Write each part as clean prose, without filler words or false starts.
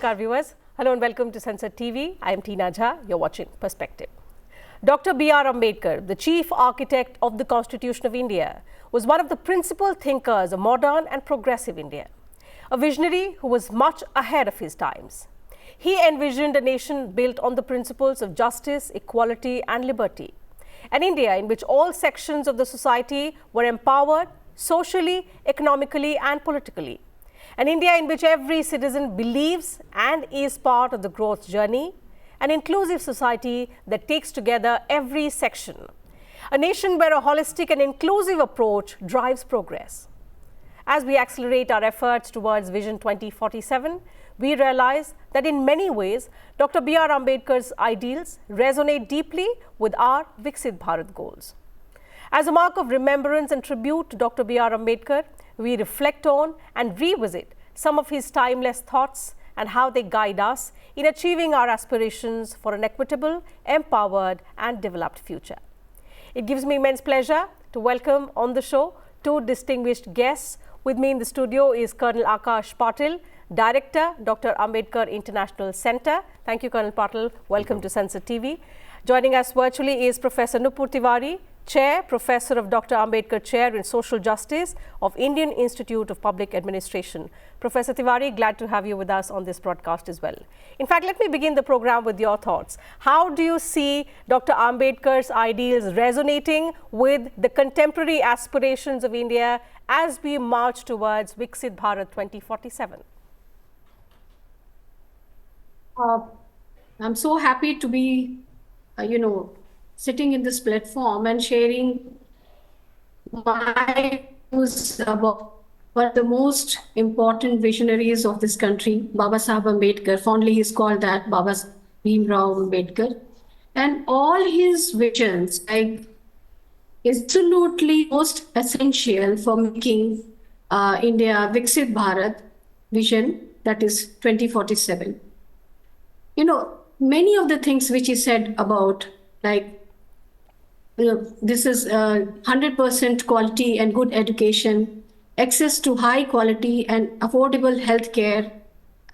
Namaskar viewers. Hello and welcome to Sansad TV. I am Tina Jha. You're watching Perspective. Dr. B.R. Ambedkar, the chief architect of the Constitution of India, was one of the principal thinkers of modern and progressive India. A visionary who was much ahead of his times. He envisioned a nation built on the principles of justice, equality and liberty. An India in which all sections of the society were empowered socially, economically and politically. An India in which every citizen believes and is part of the growth journey. An inclusive society that takes together every section. A nation where a holistic and inclusive approach drives progress. As we accelerate our efforts towards Vision 2047, we realize that in many ways, Dr. B.R. Ambedkar's ideals resonate deeply with our Viksit Bharat goals. As a mark of remembrance and tribute to Dr. B.R. Ambedkar, we reflect on and revisit some of his timeless thoughts and how they guide us in achieving our aspirations for an equitable, empowered and developed future. It gives me immense pleasure to welcome on the show two distinguished guests. With me in the studio is Colonel Akash Patil, Director, Dr. Ambedkar International Center. Thank you, Colonel Patil. Welcome to Sansad TV. Joining us virtually is Professor Nupur Tiwari, Chair, Professor of Dr. Ambedkar Chair in Social Justice of Indian Institute of Public Administration. Professor Tiwari, glad to have you with us on this broadcast as well. In fact, let me begin the program with your thoughts. How do you see Dr. Ambedkar's ideals resonating with the contemporary aspirations of India as we march towards Viksit Bharat 2047? I'm so happy to be, sitting in this platform and sharing my views about one of the most important visionaries of this country, Baba Sahib Ambedkar. Fondly, he's called that Baba Bhimrao Ambedkar. And all his visions, is absolutely most essential for making India Viksit Bharat vision, that is 2047. Many of the things which he said about, this is 100% quality and good education, access to high quality and affordable healthcare,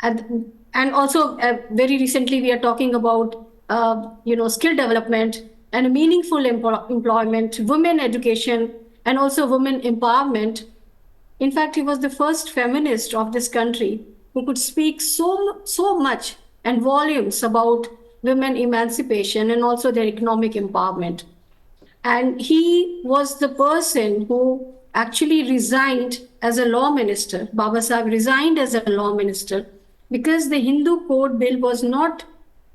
and also very recently we are talking about skill development and meaningful employment, women education, and also women empowerment. In fact, he was the first feminist of this country who could speak so much and volumes about women emancipation and also their economic empowerment. And he was the person who actually resigned as a law minister. Baba Sahib resigned as a law minister because the Hindu Code Bill was not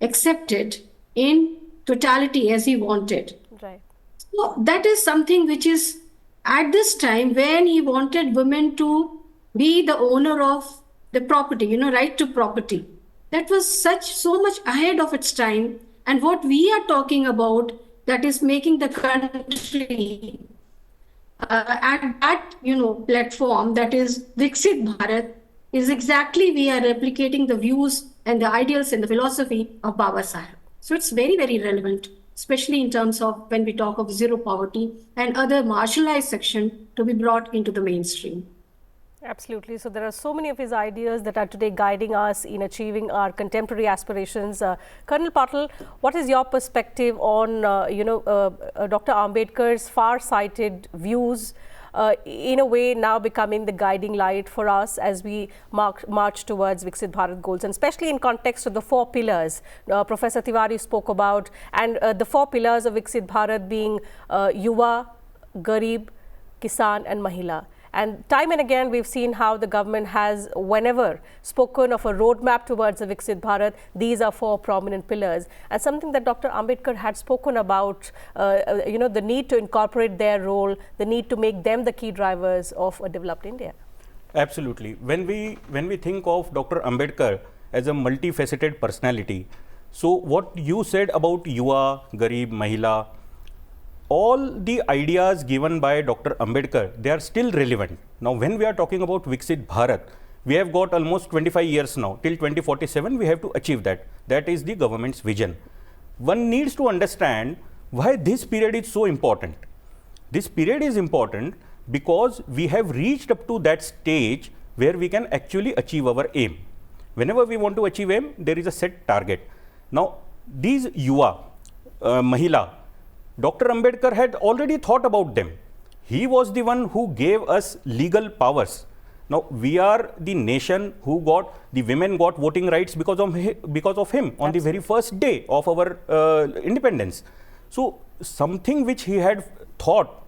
accepted in totality as he wanted. Right. So that is something which is at this time when he wanted women to be the owner of the property, right to property. That was so much ahead of its time. And what we are talking about, that is making the country at that platform, that is Viksit Bharat, is exactly we are replicating the views and the ideals and the philosophy of Baba Sahib. So it's very, very relevant, especially in terms of when we talk of zero poverty and other marginalized section to be brought into the mainstream. Absolutely. So there are so many of his ideas that are today guiding us in achieving our contemporary aspirations. Colonel Patil, what is your perspective on Dr. Ambedkar's far-sighted views, in a way now becoming the guiding light for us as we march towards Viksit Bharat goals, and especially in context of the four pillars Professor Tiwari spoke about, and the four pillars of Viksit Bharat being Yuva, Garib, Kisan and Mahila. And time and again, we've seen how the government has, whenever spoken of a roadmap towards the Viksit Bharat, these are four prominent pillars. And something that Dr. Ambedkar had spoken about, the need to incorporate their role, the need to make them the key drivers of a developed India. Absolutely. When we think of Dr. Ambedkar as a multifaceted personality, so what you said about Yuva, Garib, Mahila, all the ideas given by Dr. Ambedkar, they are still relevant. Now, when we are talking about Viksit Bharat, we have got almost 25 years now. Till 2047, we have to achieve that. That is the government's vision. One needs to understand why this period is so important. This period is important because we have reached up to that stage where we can actually achieve our aim. Whenever we want to achieve aim, there is a set target. Now, these Yuva, Mahila, Dr. Ambedkar had already thought about them. He was the one who gave us legal powers. Now, we are the nation who got, the women got voting rights because of him on the very first day of our independence. So, something which he had thought,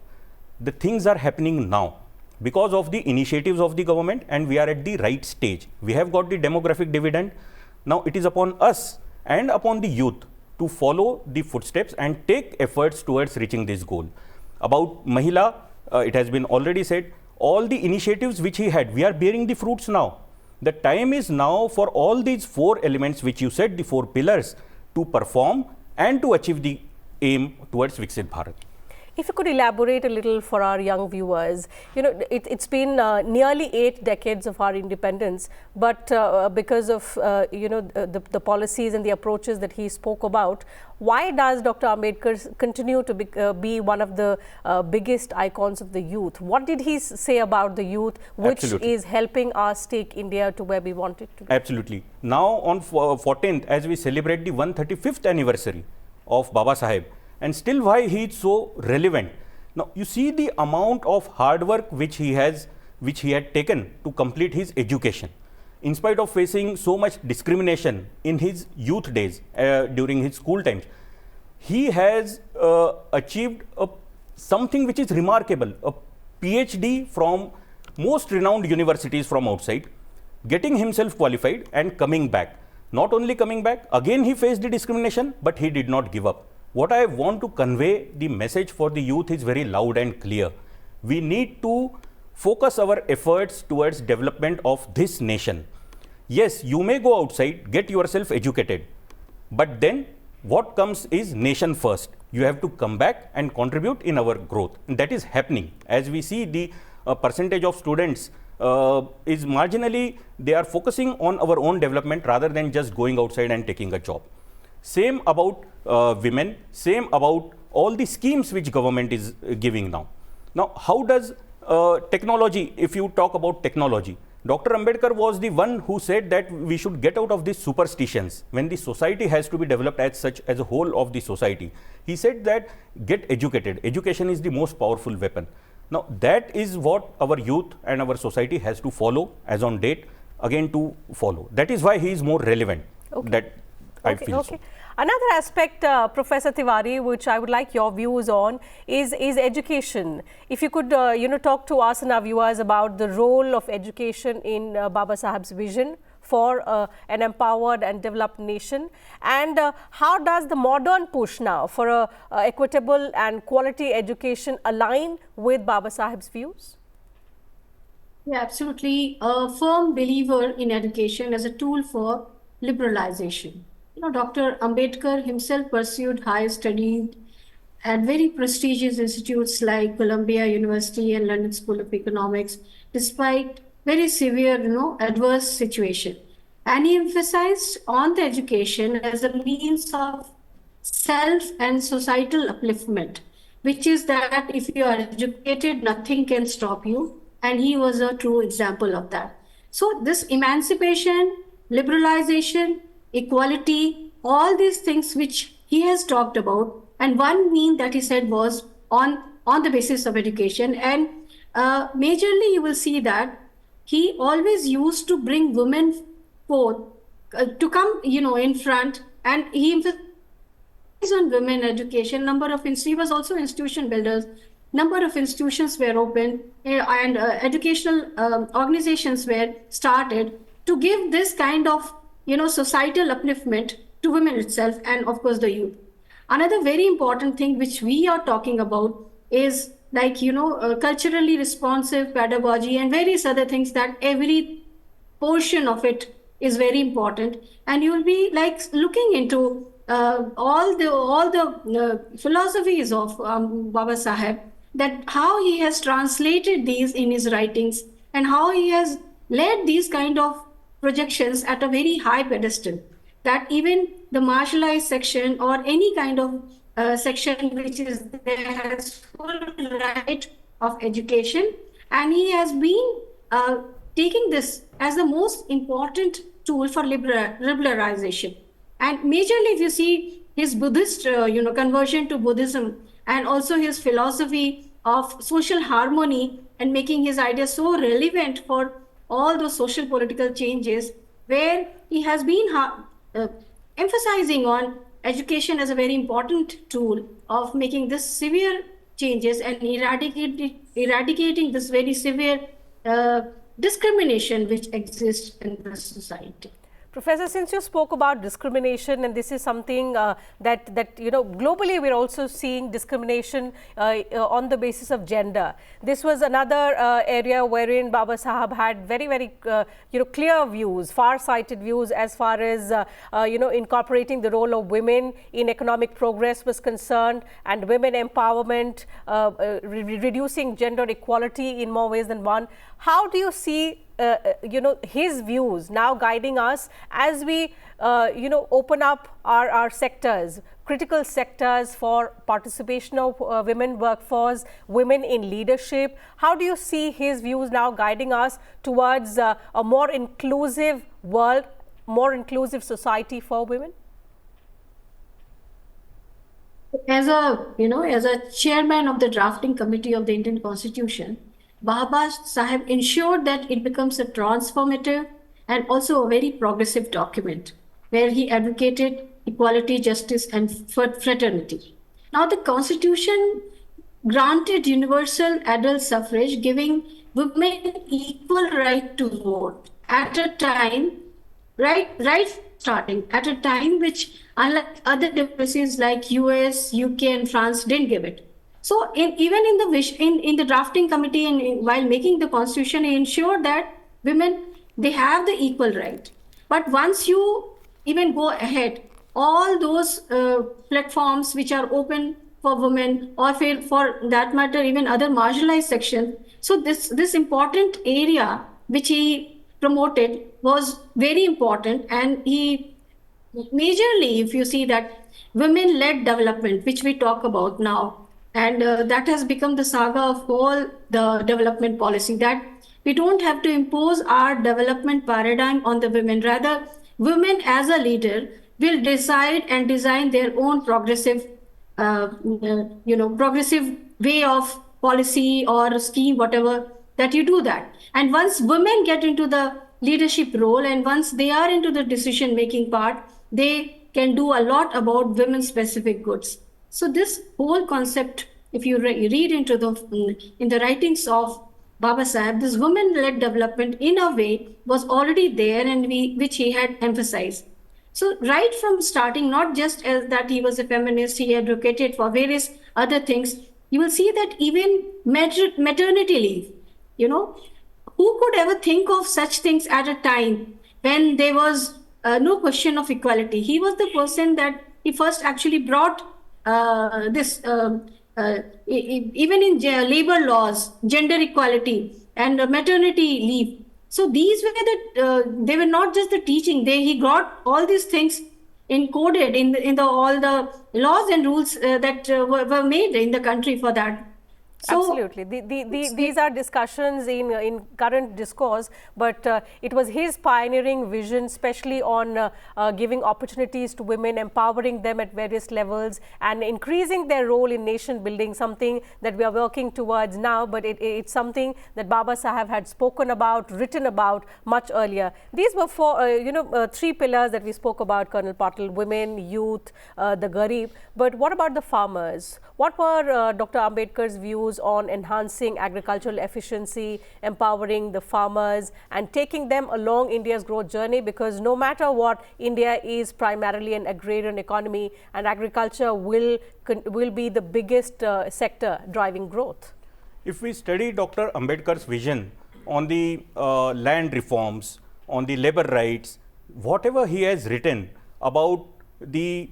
the things are happening now because of the initiatives of the government, and we are at the right stage. We have got the demographic dividend. Now, it is upon us and upon the youth to follow the footsteps and take efforts towards reaching this goal. About Mahila, it has been already said, all the initiatives which he had, we are bearing the fruits now. The time is now for all these 4 elements which you said, the 4 pillars, to perform and to achieve the aim towards Viksit Bharat. If you could elaborate a little for our young viewers, it's been nearly 8 decades of our independence, but because of the policies and the approaches that he spoke about, why does Dr. Ambedkar continue to be one of the biggest icons of the youth? What did he say about the youth, which Absolutely. is helping us take India to where we want it to be? Absolutely. Now on 14th, as we celebrate the 135th anniversary of Baba Saheb, and still why he is so relevant. Now, you see the amount of hard work which he had taken to complete his education. In spite of facing so much discrimination in his youth days, during his school times, he has achieved something which is remarkable, a PhD from most renowned universities from outside, getting himself qualified and coming back. Not only coming back, again he faced the discrimination, but he did not give up. What I want to convey, the message for the youth is very loud and clear. We need to focus our efforts towards development of this nation. Yes, you may go outside, get yourself educated, but then what comes is nation first. You have to come back and contribute in our growth. And that is happening. As we see, the percentage of students is marginally, they are focusing on our own development rather than just going outside and taking a job. Same about women, same about all the schemes which government is giving now. Now, how does technology, if you talk about technology, Dr. Ambedkar was the one who said that we should get out of these superstitions when the society has to be developed as such, as a whole of the society. He said that get educated. Education is the most powerful weapon. Now, that is what our youth and our society has to follow as on date, again to follow. That is why he is more relevant. That I feel so. Another aspect, Professor Tiwari, which I would like your views on, is education. If you could, talk to us and our viewers about the role of education in Baba Saheb's vision for an empowered and developed nation, and how does the modern push now for a equitable and quality education align with Baba Saheb's views? Yeah, absolutely. A firm believer in education as a tool for liberalization. Dr. Ambedkar himself pursued higher studies at very prestigious institutes like Columbia University and London School of Economics, despite very severe, adverse situation. And he emphasized on the education as a means of self and societal upliftment, which is that if you are educated, nothing can stop you. And he was a true example of that. So this emancipation, liberalization, equality, all these things which he has talked about, and one mean that he said was on the basis of education. And majorly you will see that he always used to bring women forth to come, in front, and he emphasized on women education. He was also institution builders. Number of institutions were opened and educational organizations were started to give this kind of societal upliftment to women itself and of course the youth. Another very important thing which we are talking about is culturally responsive pedagogy and various other things, that every portion of it is very important. And you will be looking into all the philosophies of Baba Saheb, that how he has translated these in his writings and how he has led these kind of projections at a very high pedestal, that even the marginalized section or any kind of section which is there has full right of education. And he has been taking this as the most important tool for liberalization. And majorly, if you see his Buddhist, conversion to Buddhism, and also his philosophy of social harmony and making his ideas so relevant for all those social political changes, where he has been emphasizing on education as a very important tool of making this severe changes and eradicating this very severe discrimination which exists in the society. Professor, since you spoke about discrimination, and this is something that globally we're also seeing discrimination on the basis of gender. This was another area wherein Baba Sahab had very clear views, far-sighted views as far as incorporating the role of women in economic progress was concerned, and women empowerment, reducing gender equality in more ways than one. How do you see his views now guiding us as we open up our sectors, critical sectors for participation of women workforce, women in leadership? How do you see his views now guiding us towards a more inclusive world, more inclusive society for women? As a chairman of the drafting committee of the Indian Constitution, Baba Sahib ensured that it becomes a transformative and also a very progressive document where he advocated equality, justice, and fraternity. Now, the Constitution granted universal adult suffrage, giving women equal right to vote at a time, right starting, at a time which, unlike other democracies like US, UK, and France, didn't give it. So even in the drafting committee and while making the constitution, he ensured that women, they have the equal right. But once you even go ahead, all those platforms which are open for women, or for that matter, even other marginalized sections. So this important area which he promoted was very important, and he majorly, if you see that women-led development, which we talk about now, and that has become the saga of all the development policy, that we don't have to impose our development paradigm on the women. Rather, women as a leader will decide and design their own progressive way of policy or scheme, whatever, that you do that. And once women get into the leadership role, and once they are into the decision-making part, they can do a lot about women-specific goods. So this whole concept, if you read into in the writings of Baba Sahib, this women-led development in a way was already there, and which he had emphasized. So right from starting, not just as that he was a feminist, he advocated for various other things. You will see that even maternity leave, who could ever think of such things at a time when there was no question of equality? He was the person that he first actually brought even in labor laws, gender equality and maternity leave. So these were they were not just the teaching. He got all these things encoded in all the laws and rules that were made in the country for that. So, absolutely. These are discussions in current discourse, but it was his pioneering vision, especially on giving opportunities to women, empowering them at various levels, and increasing their role in nation building, something that we are working towards now, but it's something that Baba Sahib had spoken about, written about much earlier. These were three pillars that we spoke about, Colonel Patil: women, youth, the Garib. But what about the farmers? What were Dr. Ambedkar's views on enhancing agricultural efficiency, empowering the farmers, and taking them along India's growth journey? Because no matter what, India is primarily an agrarian economy, and agriculture will be the biggest sector driving growth. If we study Dr. Ambedkar's vision on the land reforms, on the labor rights, whatever he has written about the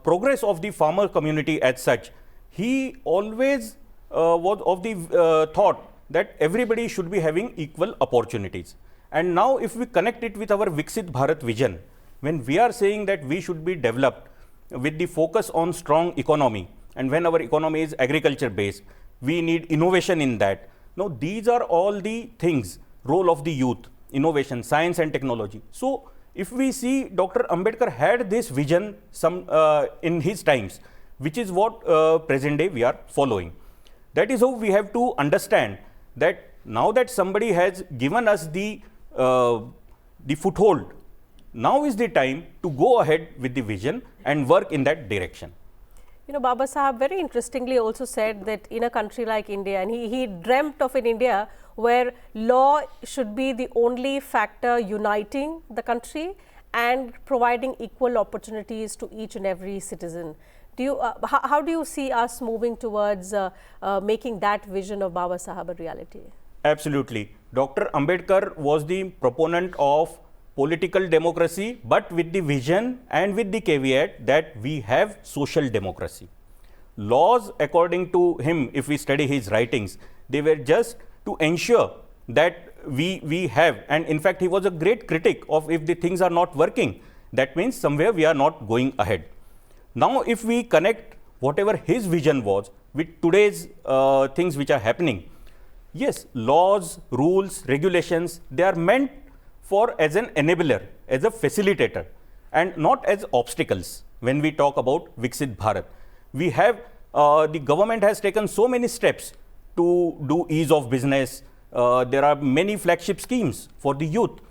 progress of the farmer community as such, he always was of the thought that everybody should be having equal opportunities. And now if we connect it with our Viksit Bharat vision, when we are saying that we should be developed with the focus on strong economy, and when our economy is agriculture based, we need innovation in that. Now these are all the things, role of the youth, innovation, science and technology. So if we see Dr. Ambedkar had this vision in his times, which is what present day we are following. That is how we have to understand that now that somebody has given us the foothold, now is the time to go ahead with the vision and work in that direction. You know, Baba Sahab very interestingly also said that in a country like India, and he dreamt of an India where law should be the only factor uniting the country and providing equal opportunities to each and every citizen. Do you, how do you see us moving towards making that vision of Baba Sahab a reality? Absolutely. Dr. Ambedkar was the proponent of political democracy, but with the vision and with the caveat that we have social democracy. Laws, according to him, if we study his writings, they were just to ensure that we have, and in fact he was a great critic of if the things are not working, that means somewhere we are not going ahead. Now if we connect whatever his vision was with today's things which are happening, yes, laws, rules, regulations, they are meant for as an enabler, as a facilitator, and not as obstacles. When we talk about Viksit Bharat, we have the government has taken so many steps to do ease of business. There are many flagship schemes for the youth.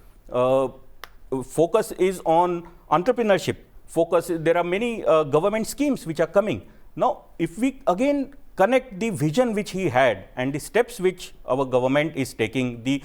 Focus is on entrepreneurship. There are many government schemes which are coming. Now, if we again connect the vision which he had and the steps which our government is taking, the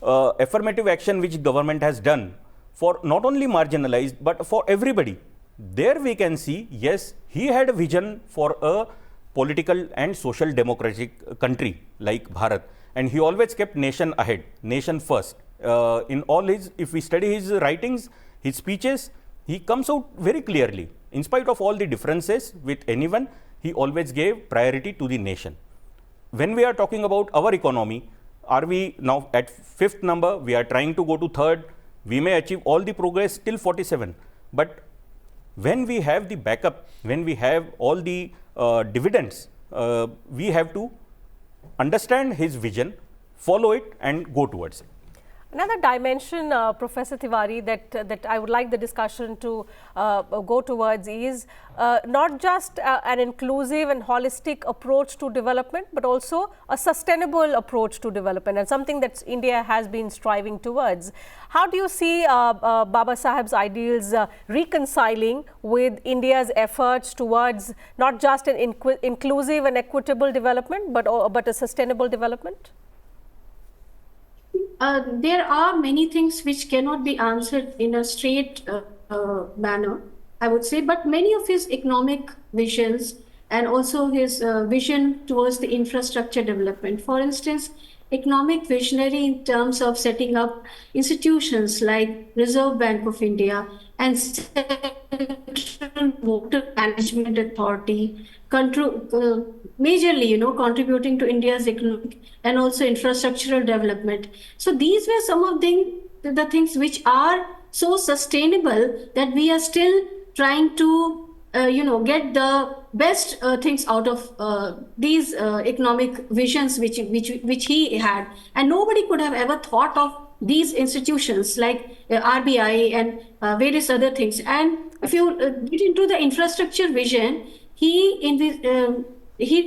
affirmative action which government has done for not only marginalized but for everybody, there we can see, yes, he had a vision for a political and social democratic country like Bharat, and he always kept nation ahead, nation first. In all his, if we study his writings, his speeches, he comes out very clearly. In spite of all the differences with anyone, he always gave priority to the nation. When we are talking about our economy, are we now at 5th number? We are trying to go to 3rd. We may achieve all the progress till 47. But when we have the backup, when we have all the dividends, we have to understand his vision, follow it and go towards it. Another dimension, Professor Tiwari, that I would like the discussion to go towards is not just an inclusive and holistic approach to development, but also a sustainable approach to development, and something that India has been striving towards. How do you see Baba Saheb's ideals reconciling with India's efforts towards not just an inclusive and equitable development, but a sustainable development? There are many things which cannot be answered in a straight manner, I would say, but many of his economic visions and also his vision towards the infrastructure development. For instance, economic visionary in terms of setting up institutions like Reserve Bank of India and Central Water Management Authority, majorly, contributing to India's economic and also infrastructural development. So these were some of the things which are so sustainable that we are still trying to, get the best things out of these economic visions which he had. And nobody could have ever thought of these institutions like RBI and various other things. And if you get into the infrastructure vision, he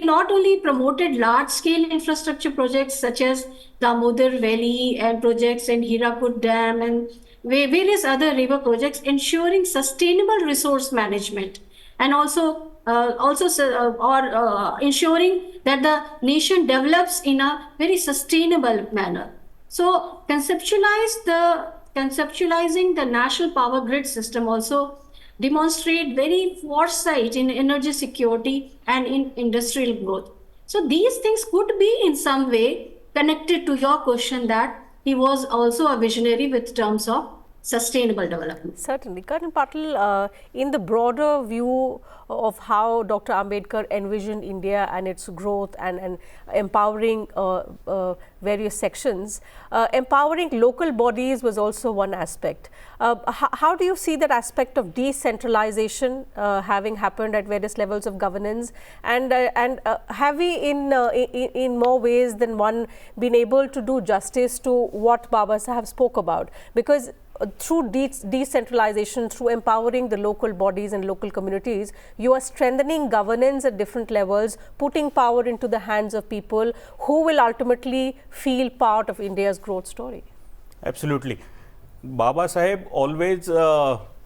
not only promoted large-scale infrastructure projects such as Damodar Valley and projects in Hirakud Dam and various other river projects, ensuring sustainable resource management, and also ensuring that the nation develops in a very sustainable manner. So conceptualizing the national power grid system also demonstrate very foresight in energy security and in industrial growth. So these things could be in some way connected to your question that he was also a visionary with terms of sustainable development. Certainly. Colonel Patil, in the broader view of how Dr. Ambedkar envisioned India and its growth and empowering various sections, empowering local bodies was also one aspect. How do you see that aspect of decentralization having happened at various levels of governance, and have we in more ways than one been able to do justice to what Baba Saheb spoke about? Because through decentralization, through empowering the local bodies and local communities, you are strengthening governance at different levels, putting power into the hands of people who will ultimately feel part of India's growth story. Absolutely. Baba Saheb always,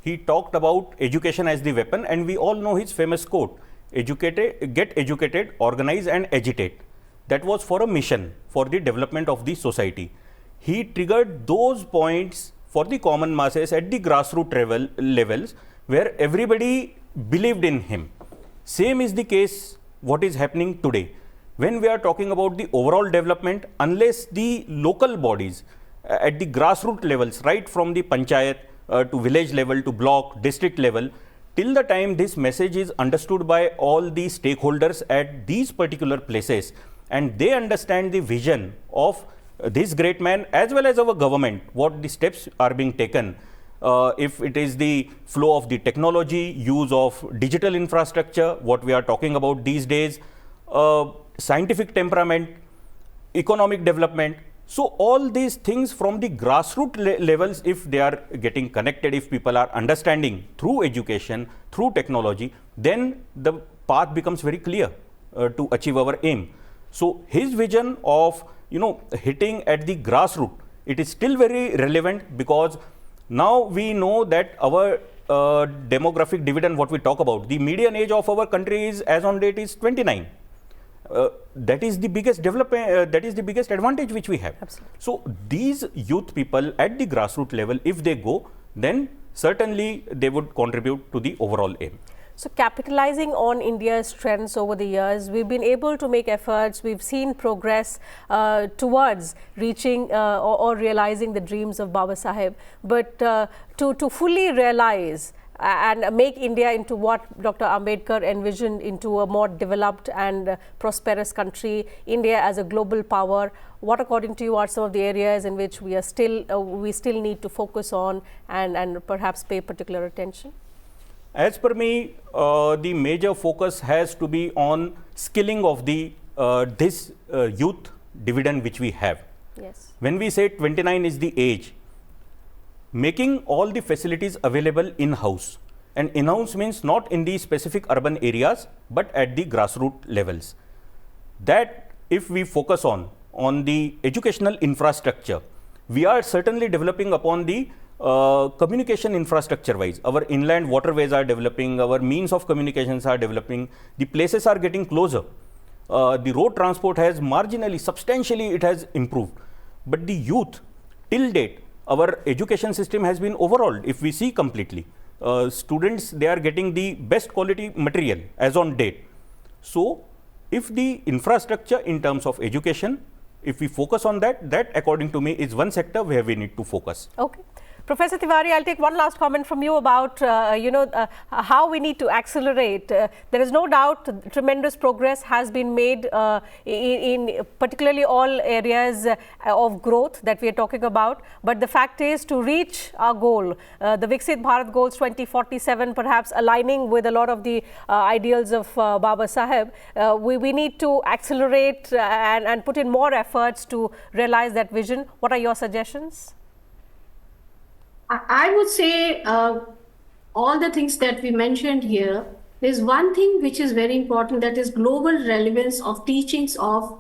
he talked about education as the weapon, and we all know his famous quote, get educated, organize and agitate. That was for a mission, for the development of the society. He triggered those points for the common masses at the grassroots levels where everybody believed in him. Same is the case what is happening today. When we are talking about the overall development, unless the local bodies at the grassroots levels, right from the panchayat to village level to block, district level, till the time this message is understood by all the stakeholders at these particular places, and they understand the vision of this great man as well as our government, what the steps are being taken, if it is the flow of the technology, use of digital infrastructure, what we are talking about these days, scientific temperament, economic development. So all these things from the grassroots levels, if they are getting connected, if people are understanding through education, through technology, then the path becomes very clear to achieve our aim. So his vision of hitting at the grassroots, it is still very relevant, because now we know that our demographic dividend, what we talk about, the median age of our country is as on date is 29. That is the biggest development, that is the biggest advantage which we have. Absolutely. So these youth people at the grassroots level, if they go, then certainly they would contribute to the overall aim. So capitalizing on India's strengths over the years, we've been able to make efforts, we've seen progress towards reaching or realizing the dreams of Baba Saheb. But to fully realize and make India into what Dr. Ambedkar envisioned, into a more developed and prosperous country, India as a global power, what according to you are some of the areas in which we still need to focus on and perhaps pay particular attention? As per me, the major focus has to be on skilling of the this youth dividend which we have. Yes. When we say 29 is the age, making all the facilities available in-house, and in-house means not in the specific urban areas but at the grassroots levels. That if we focus on the educational infrastructure, we are certainly developing upon the communication infrastructure wise. Our inland waterways are developing, our means of communications are developing, the places are getting closer. The road transport has marginally, substantially it has improved. But the youth, till date, our education system has been overhauled. If we see completely, students, they are getting the best quality material as on date. So if the infrastructure in terms of education, if we focus on that, that according to me is one sector where we need to focus. Okay. Professor Tiwari, I'll take one last comment from you about how we need to accelerate. There is no doubt tremendous progress has been made in particularly all areas of growth that we are talking about. But the fact is, to reach our goal, the Viksit Bharat goals 2047, perhaps aligning with a lot of the ideals of Baba Saheb, we need to accelerate and put in more efforts to realize that vision. What are your suggestions? I would say all the things that we mentioned here, there's one thing which is very important, that is global relevance of teachings of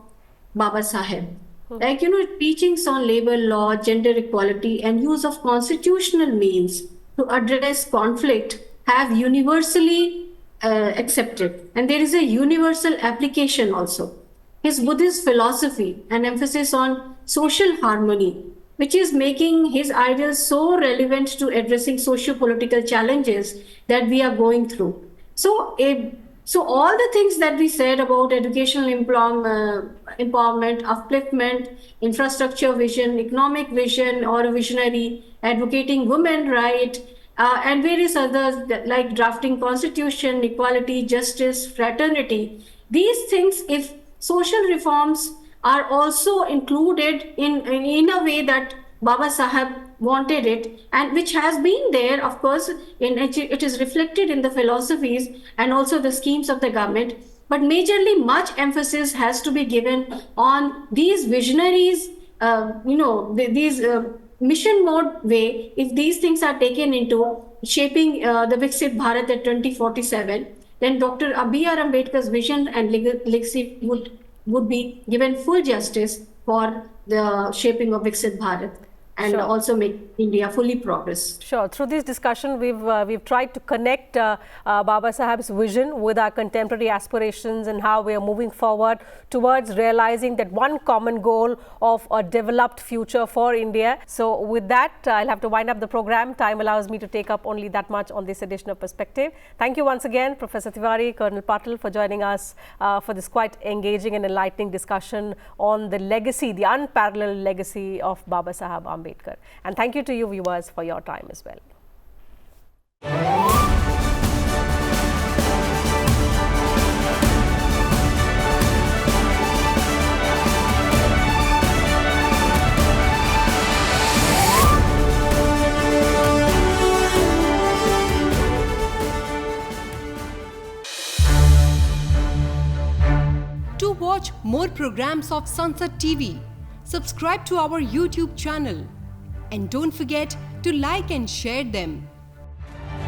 Baba Saheb. Like, teachings on labor law, gender equality, and use of constitutional means to address conflict have universally accepted. And there is a universal application also. His Buddhist philosophy and emphasis on social harmony, which is making his ideals so relevant to addressing socio-political challenges that we are going through. So all the things that we said about educational empowerment, upliftment, infrastructure vision, economic vision or visionary, advocating women rights, and various others like drafting constitution, equality, justice, fraternity, these things, if social reforms are also included in a way that Baba Saheb wanted it, and which has been there, of course, it is reflected in the philosophies and also the schemes of the government. But majorly, much emphasis has to be given on these visionaries, these mission mode way, if these things are taken into shaping the Viksit Bharat at 2047, then Dr. B.R. Ambedkar's vision and legacy would be given full justice for the shaping of Viksit Bharat and Sure. also make India fully progress. Sure. Through this discussion, we've tried to connect Baba Saheb's vision with our contemporary aspirations and how we are moving forward towards realizing that one common goal of a developed future for India. So with that, I'll have to wind up the program. Time allows me to take up only that much on this edition of Perspective. Thank you once again, Professor Tiwari, Colonel Patil, for joining us for this quite engaging and enlightening discussion on the legacy, the unparalleled legacy of Baba Saheb Ambedkar. And thank you to you viewers for your time as well. To watch more programs of Sansad TV, subscribe to our YouTube channel and don't forget to like and share them.